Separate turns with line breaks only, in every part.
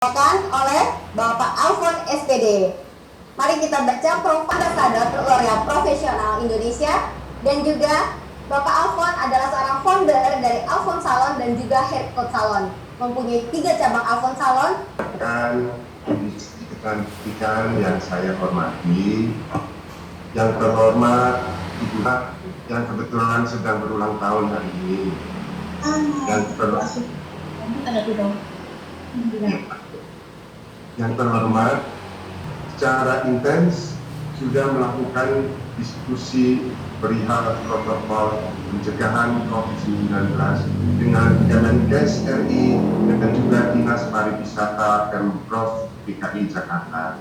oleh Bapak Alfon SPD. Mari kita baca Ambassador L'Oreal Profesional Indonesia, dan juga Bapak Alfon adalah seorang founder dari Alfon Salon dan juga Hair Code Salon, mempunyai 3 cabang Alfon Salon.
Dan kecantikan yang saya hormati, yang terhormat Ibu yang kebetulan sedang berulang tahun hari ini, yang terhormat secara intens sudah melakukan diskusi perihal protokol pencegahan COVID-19 dengan Kemenkes RI dan juga Dinas Pariwisata Pemprov DKI Jakarta.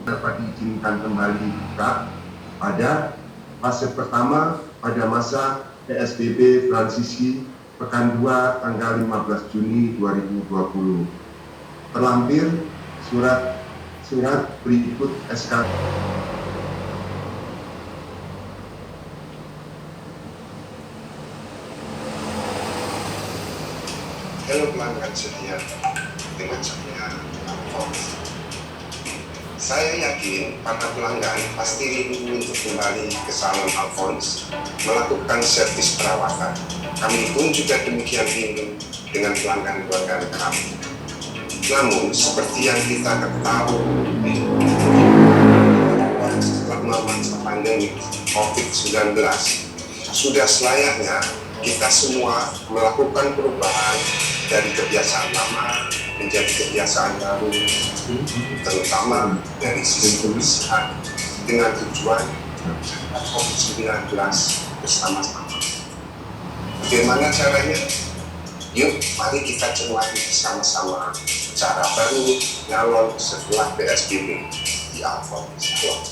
Dapat diizinkan kembali buka pada fase pertama pada masa PSBB transisi pekan 2 tanggal 15 Juni 2020. Terlampir surat berikut SK. Halo pelanggan setia, dengan saya Alfons. Saya yakin para pelanggan pasti rindu untuk kembali ke salon Alfons melakukan servis perawatan. Kami pun juga demikian rindu dengan pelanggan keluarga kami. Namun, seperti yang kita ketahui, selama masa pandemi COVID-19, sudah selayaknya kita semua melakukan perubahan dari kebiasaan lama menjadi kebiasaan baru, terutama dari sisi kebersihan, dengan tujuan COVID-19 bersama-sama. Bagaimana caranya? Yuk, mari kita cermati bersama-sama cara baru nyalon setelah PSBB di Alfon Salon.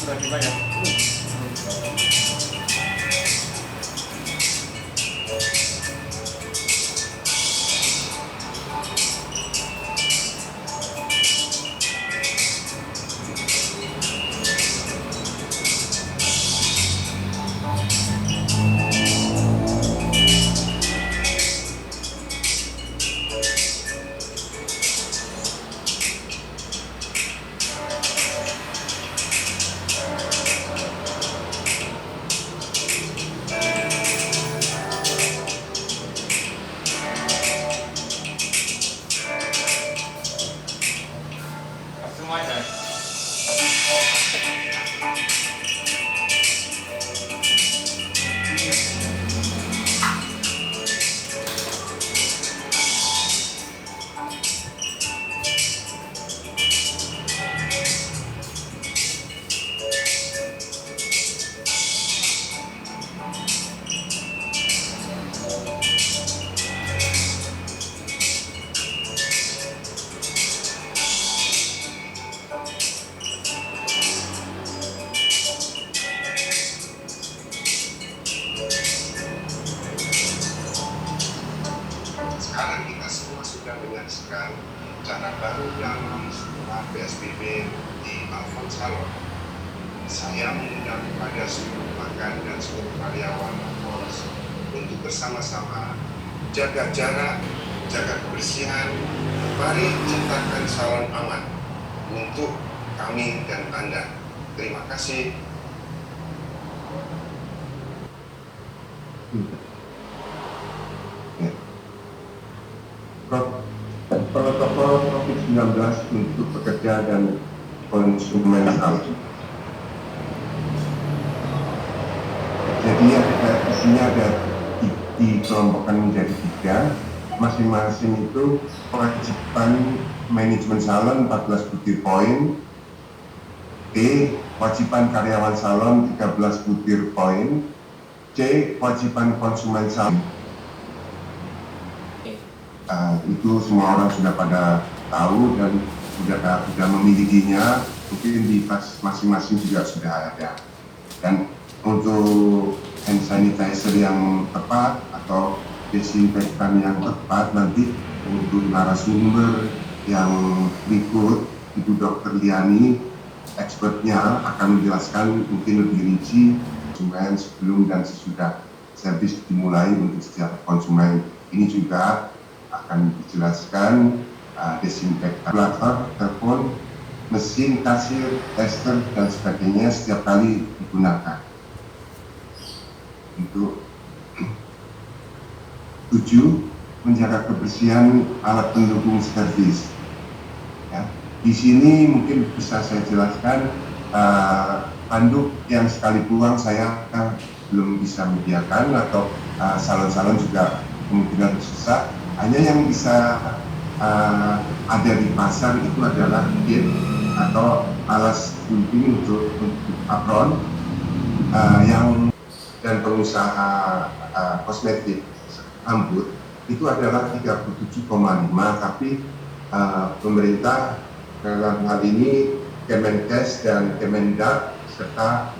Sudah dibayar.
sekarang cara baru dalam setelah PSBB di Alfons Salon. Saya mengundang kepada seluruh pelanggan dan seluruh karyawan Alfons untuk bersama-sama jaga jarak, jaga kebersihan, mari ciptakan salon aman untuk kami dan Anda. Terima kasih.
Protokol COVID-19 untuk pekerja dan konsumen salon. Jadi isinya ada dikelompokkan menjadi 3. Masing-masing itu kewajiban manajemen salon 14 butir poin. B. Kewajiban karyawan salon 13 butir poin. C. Kewajiban konsumen salon. Itu semua orang sudah pada tahu dan sudah memilikinya. Mungkin di masing-masing juga sudah ada. Dan untuk hand sanitizer yang tepat atau desinfektan yang tepat nanti untuk narasumber yang berikut, Ibu Dr. Liani, expertnya akan menjelaskan mungkin lebih rinci konsumen sebelum dan sesudah servis dimulai untuk setiap konsumen. Ini juga akan dijelaskan desinfektan plater, telepon, mesin kasir, tester dan sebagainya setiap kali digunakan. Untuk 7. Menjaga kebersihan alat pendukung servis. Ya. Di sini mungkin bisa saya jelaskan handuk yang sekali buang saya belum bisa menyediakan atau salon-salon juga kemungkinan susah. Hanya yang bisa ada di pasar itu adalah kit atau alas gunting untuk apron yang dan pengusaha kosmetik rambut itu adalah 37,5, tapi pemerintah dalam hal ini Kemenkes dan Kemendak serta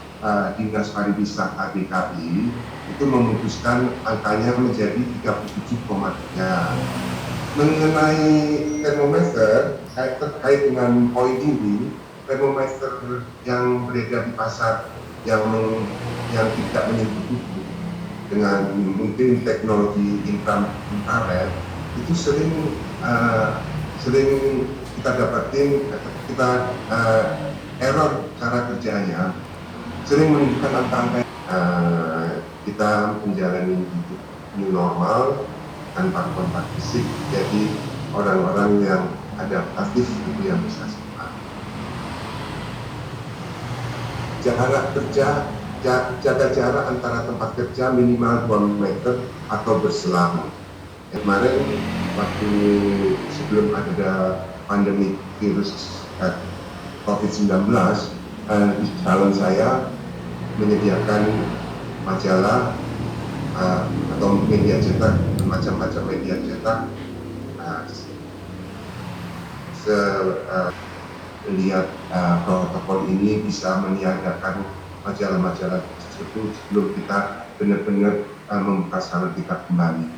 Dinas Pariwisata DKI itu memutuskan angkanya menjadi 37,3. Mengenai termometer terkait dengan poin ini, termometer yang beredar di pasar yang tidak menyentuh tubuh dengan mungkin teknologi infrared itu sering kita dapatin error cara kerjanya, sering menunjukkan angka-angka kita menjalani hidup new normal tanpa kontak fisik, jadi orang-orang yang adaptatif itu yang bisa sempat. Jaga jarak antara tempat kerja minimal 2 meter atau berselang. Kemarin waktu sebelum ada pandemi virus COVID-19, di salon saya menyediakan majalah atau media cetak, macam-macam media cetak. Melihat protokol ini bisa meniadakan majalah-majalah tersebut sebelum kita benar-benar membuka salon kita kembali.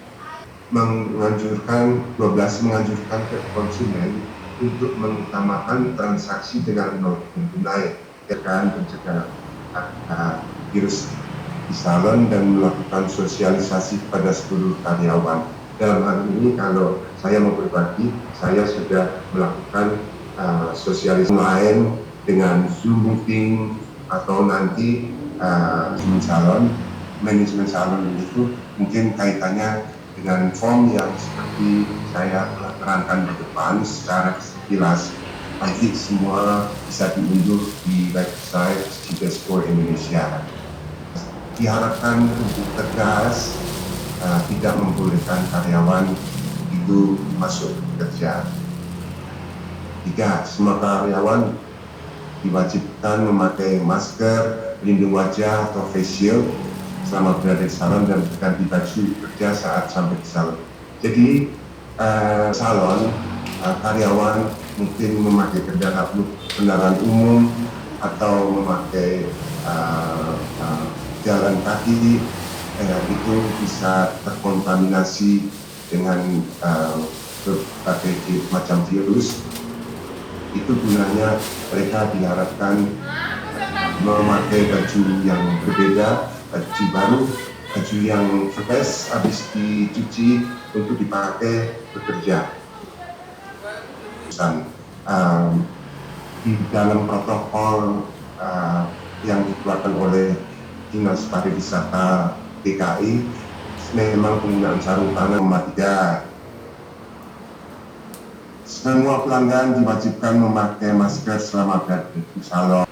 Menganjurkan ke konsumen untuk mengutamakan transaksi dengan non tunai, akan mencegah virus di salon dan melakukan sosialisasi kepada seluruh karyawan. Dalam hal ini kalau saya mau berbagi, saya sudah melakukan sosialisasi lain dengan Zoom meeting atau nanti manajemen salon itu mungkin kaitannya dengan form yang seperti saya terangkan di depan secara sekilas. Nanti semua bisa diunduh di website Cibesco Indonesia. Diharapkan untuk tegas tidak membolehkan karyawan itu masuk kerja. 3. Semua karyawan diwajibkan memakai masker, pelindung wajah atau face shield selama berada di salon dan berganti baju kerja saat sampai di salon. Jadi salon karyawan mungkin memakai kendaraan umum atau memakai jalan kaki itu bisa terkontaminasi dengan berbagai macam virus. Itu gunanya mereka diharapkan memakai baju yang berbeda, baju baru, baju yang fresh habis dicuci untuk dipakai bekerja. Dan di dalam protokol yang dikeluarkan oleh Dinas Pariwisata DKI memang penggunaan sarung tangan nomor 3. Semua pelanggan diwajibkan memakai masker selama berada di salon.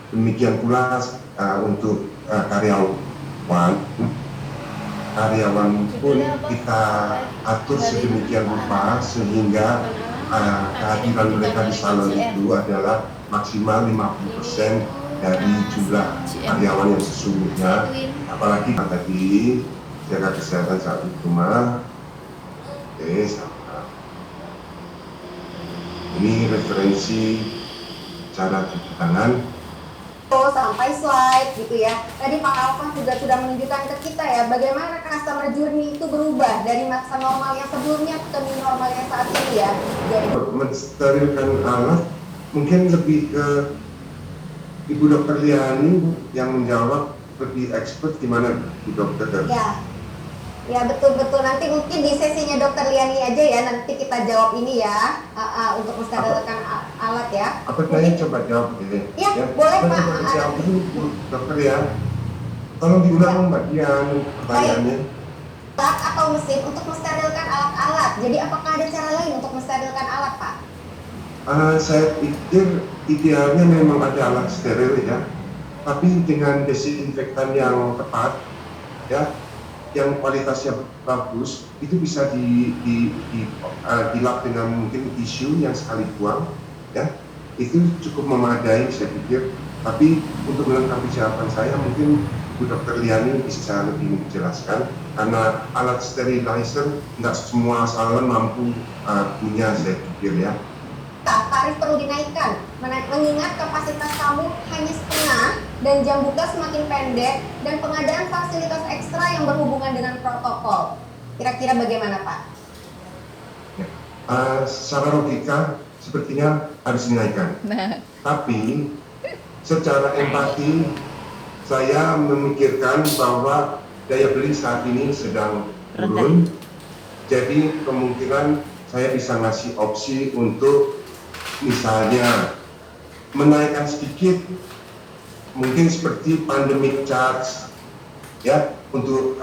Demikian pula untuk karyawan pun kita atur sedemikian rupa sehingga kehadiran mereka di salon itu adalah maksimal 50% dari jumlah karyawan yang sesungguhnya. Apalagi tadi jaga kesehatan saat di rumah. Oke, ini referensi cara cuci tangan.
Sampai slide gitu ya. Tadi Pak Alfon juga sudah menunjukkan ke kita ya bagaimana customer journey itu berubah dari masa normal yang sebelumnya ke new normal yang saat ini ya. Jadi
mensterilkan alat mungkin lebih ke Ibu Dokter Liani yang menjawab, lebih expert gimana Ibu Dokter?
Ya betul-betul, nanti mungkin di sesinya Dokter Liani aja ya, nanti kita jawab ini ya, untuk mensterilkan alat ya.
Apa saya coba jawab ini?
Ya, boleh Pak.
Jawab dulu Dokter ya. Tolong diulang Mbak Dian pertanyaannya.
Alat atau mesin untuk mensterilkan alat-alat, jadi apakah ada cara lain untuk mensterilkan alat Pak?
Saya pikir idealnya memang ada alat steril ya, tapi dengan desinfektan yang tepat ya, yang kualitasnya bagus, itu bisa dilap dengan mungkin tisu yang sekali buang ya, itu cukup memadai saya pikir. Tapi untuk melengkapi jawaban saya mungkin Bu Dokter Liani bisa lebih menjelaskan, karena alat sterilizer nggak semua salon mampu punya saya pikir ya.
Tarif perlu dinaikkan, mengingat kapasitas tamu hanya setengah dan jam buka semakin pendek dan pengadaan fasilitas ekstra yang berhubungan dengan protokol. Kira-kira bagaimana Pak?
Secara logika sepertinya harus dinaikkan. Tapi secara empati saya memikirkan bahwa daya beli saat ini sedang turun. Jadi kemungkinan saya bisa ngasih opsi untuk misalnya menaikkan sedikit, mungkin seperti pandemic charge ya, untuk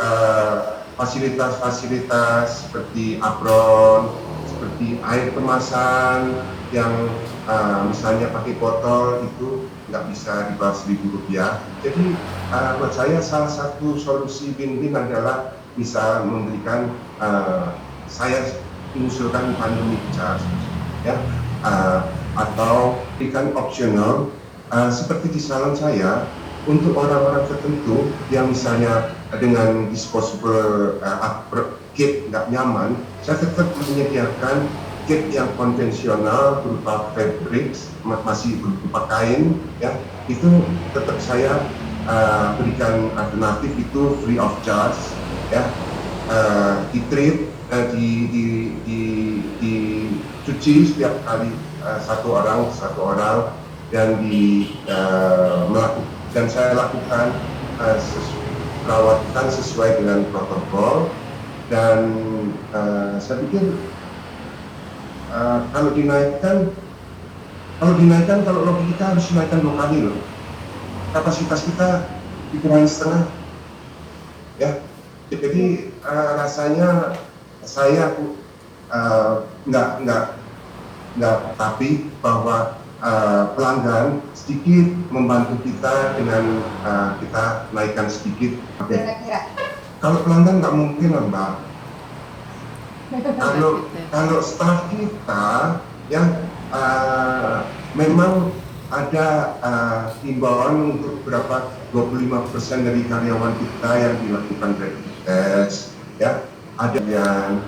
fasilitas-fasilitas seperti apron, seperti air kemasan yang misalnya pakai botol itu nggak bisa di bawah Rp1.000. Jadi buat saya salah satu solusi win-win adalah bisa memberikan, saya mengusulkan pandemic charge ya, atau berikan opsional seperti di salon saya untuk orang-orang tertentu yang misalnya dengan disposable kit nggak nyaman, saya tetap menyediakan kit yang konvensional berupa fabric, masih berupa kain ya, itu tetap saya berikan alternatif itu free of charge ya, di-treat, dicuci setiap kali satu orang dan dan saya lakukan perawatan sesuai dengan protokol. Dan saya pikir kalau dinaikkan kalau logika kita harus dinaikkan 2 kali loh. Kapasitas kita dikurangi setengah ya. Jadi rasanya saya nggak tapi bahwa pelanggan sedikit membantu kita dengan kita naikkan sedikit. Kalau pelanggan nggak mungkin lah Mbak. Kalau staf kita yang memang ada himbauan untuk berapa 25% dari karyawan kita yang dilakukan rapid test ya, ada yang